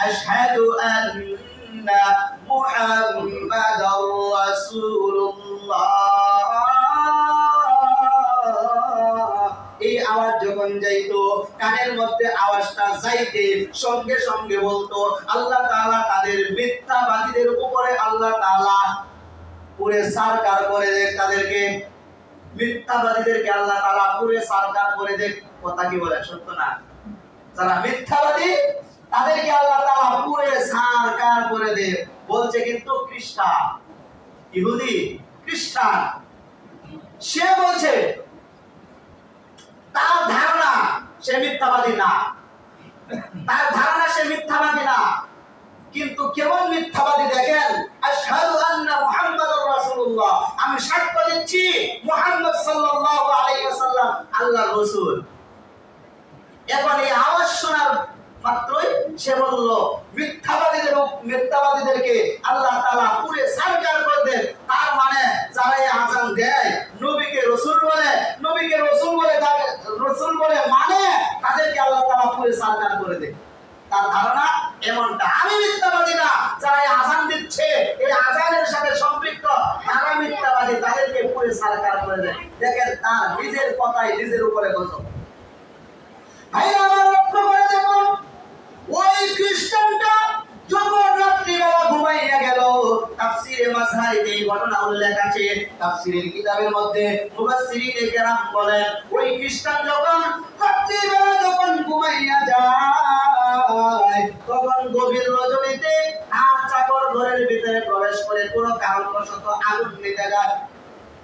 আশহাদু আন্না মুহাম্মাদার রাসূলুল্লাহ। এই আওয়াজ যখন যাইতো, কানের মধ্যে আওয়াজটা যাইতে সঙ্গে সঙ্গে বলতো আল্লাহ তাআলা তাদের মিথ্যাবাদীদের উপরে আল্লাহ তাআলা পুরে সরকার করে দেখ, তাদেরকে মিথ্যাবাদীদেরকে আল্লাহ তাআলা পুরে সরকার করে দেখ। কথা কি বলে, সত্য না? যারা মিথ্যাবাদী তাদেরকে আল্লাহ তাআলা পুরে সরকার করে দেখ বলছে, কিন্তু খ্রিস্টান, ইহুদি, খ্রিস্টান সে বলছে তার ধারণা সে মিথ্যাবাদী না, তার ধারণা সে মিথ্যাবাদী না, কিন্তু কেমন মিথ্যাবাদী দেখেন, আশহাদু আন্না মুহাম্মাদুর রাসূলুল্লাহ, আমি সাক্ষ্য দিচ্ছি মুহাম্মদ সাল্লাল্লাহু আলাইহি ওয়াসাল্লাম আল্লাহর রাসূল। এখন এই আওয়াজ শোনার মাত্রই সে বলল মিথ্যাবাদীদেরকে আল্লাহ তাআলা পুরে সরকার করে দেন। তার মানে যারা এই আযান দেয় নবীকে রাসূল বলে, নবীকে রাসূল বলে রাসূল বলে মানে তাদেরকে আল্লাহ তাআলা পুরে সরকার করে দেন। তার ধারণা এমনটা। আমি মিথ্যাবাদী না, যারা এই আযান দিচ্ছে এই আযানের সাথে সম্পৃক্ত তারা মিথ্যাবাদী, তাদেরকে পুরে সরকার করে দেন। দেখেন তার নিজের কথাই নিজের উপরে গজব। ভাইরা আমার, লক্ষ্য করে দেখুন, ওই খ্রিস্টানটা যখন রাত্রিবেলা ঘুমাইয়া গেল, তাফসীরে মাযহারিতে এই ঘটনা উল্লেখ আছে। তাফসীরের কিতাবের মধ্যে মুফাসসিরিনে কেরাম বলেন, ওই খ্রিস্টান যখন রাত্রিবেলা যখন ঘুমাইয়া যায়, তখন গভীর রজনীতে আর চাকর ঘরের ভিতরে প্রবেশ করে কোনো কারণবশত আগুন নিতে যায়।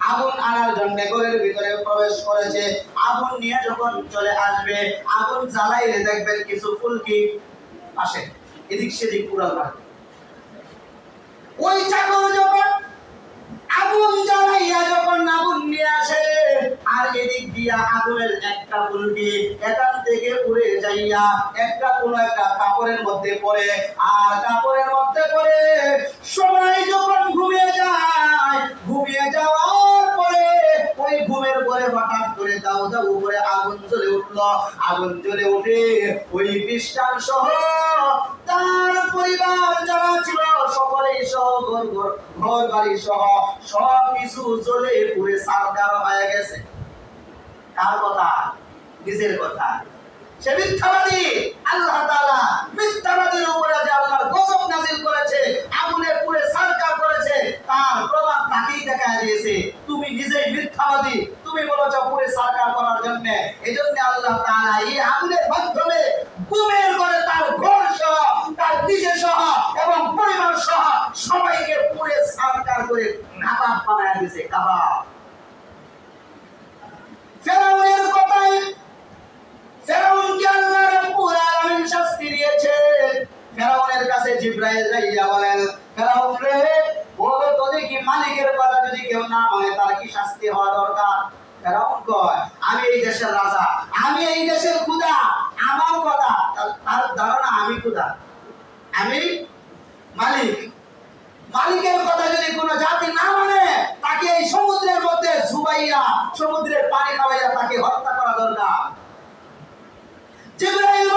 আগুন আনার জন্য ঘরের ভিতরে প্রবেশ করেছে। আগুন নিয়ে যখন চলে আসবে, আগুন জ্বালাইলে দেখবেন কিছু ফুলকি আসে এদিক সেদিক পুরাল মারে। ওই চাকর যখন আগুন জ্বালাইয়া যখন আগুন নিয়ে আসে, আর এদিক দিয়া আগুনের একটা ফুলকি এখান থেকে উড়ে যাইয়া একটা কোনো একটা কাপড়ের মধ্যে পড়ে, আর কাপড়ের মধ্যে পড়ে সবাই যখন ঘুমিয়ে যায়, ঘুমিয়ে যাওয়ার পরে ওই ঘুমের পরে হঠাৎ করে দাউ দাউ করে আগুন জ্বলে উঠলো। আগুন জ্বলে উঠে ওই খ্রিস্টান সহ তার পরিবার যারা ছিল সকলেই সহ ঘর বাড়ি সহ সব কিছু জ্বলে পুড়ে ছারখার হয়ে গেছে। কার কথা? নিজের কথা। সে মিথ্যাবাদী। আল্লাহ তাআলা মিথ্যাবাদীর উপরে যে আল্লাহর গজব নাযিল করেছে, আগুনে পুড়ে ছারখার করেছে, তার প্রমাণ তাকেই দেখায় দিয়েছে। তুমি নিজেই মিথ্যাবাদী, তুমি বলেছো পুড়ে ছারখার করার জন্য। এজন্য আল্লাহ তাআলা এই আগুনের মাধ্যমে গুমের করে তার ঘর সহ, তার নিজে সহ এবং পরিবার সহ সবাইকে পুড়ে ছারখার করে কাবাব বানায় দিয়েছে। কাবাব। ফেরাউনের কথাই, ফেরাউনকে আল্লাহ রাব্বুল আলামিন শাস্তি দিয়েছে। ফেরাউনের কাছে জিবরাইল যাইয়া বলেন, ফেরাউন রে, বলো তো দেখি মালিকের কথা যদি কেউ না মানে তার কি শাস্তি হওয়া দরকার? ফেরাউন কয়, আমি এই দেশের রাজা, আমি এই দেশের খোদা, আমার কথা। তার ধারণা আমি খোদা, আমি মালিক। মালিকের কথা যদি কোনো জাতি না মানে তাকে এই সমুদ্রের মধ্যে ডুবাইয়া সমুদ্রের পানি খাওয়াইয়া তাকে হত্যা করা দরকার। জিবরাইল